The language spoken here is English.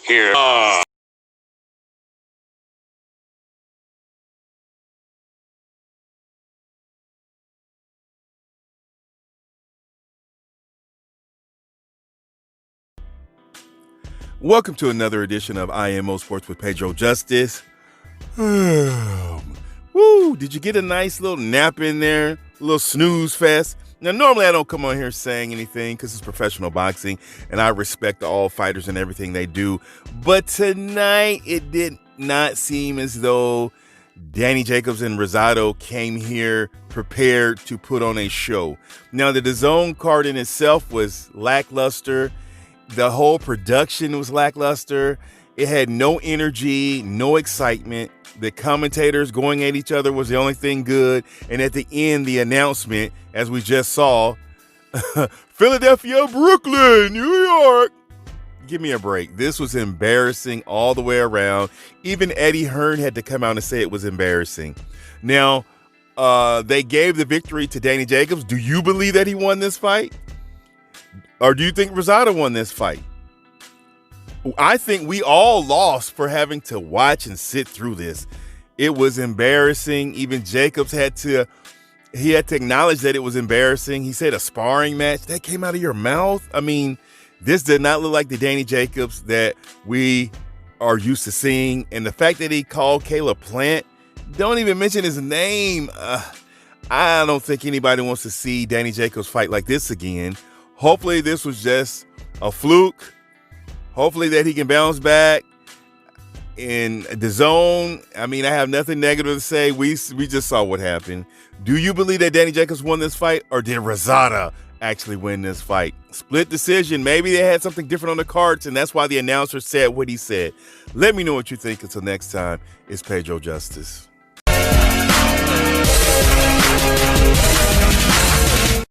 here. Welcome to another edition of IMO Sports with Pedro Justice. Woo! Did you get a nice little nap in there? A little snooze fest? Now, normally I don't come on here saying anything because it's professional boxing and I respect all fighters and everything they do. But tonight it did not seem as though Danny Jacobs and Rosado came here prepared to put on a show. Now, the DAZN card in itself was lackluster. The whole production was lackluster. It had no energy, no excitement. The commentators going at each other was the only thing good. And at the end, the announcement, as we just saw, Philadelphia, Brooklyn, New York. Give me a break. This was embarrassing all the way around. Even Eddie Hearn had to come out and say it was embarrassing. Now, they gave the victory to Danny Jacobs. Do you believe that he won this fight? Or do you think Rosado won this fight? I think we all lost for having to watch and sit through this. It was embarrassing. Even Jacobs had to acknowledge that it was embarrassing. He said a sparring match. That came out of your mouth? I mean, this did not look like the Danny Jacobs that we are used to seeing. And the fact that he called Caleb Plant, don't even mention his name. I don't think anybody wants to see Danny Jacobs fight like this again. Hopefully this was just a fluke. Hopefully that he can bounce back in the zone. I mean, I have nothing negative to say. We just saw what happened. Do you believe that Danny Jacobs won this fight, or did Rosado actually win this fight? Split decision. Maybe they had something different on the cards, and that's why the announcer said what he said. Let me know what you think. Until next time, it's Pedro Justice.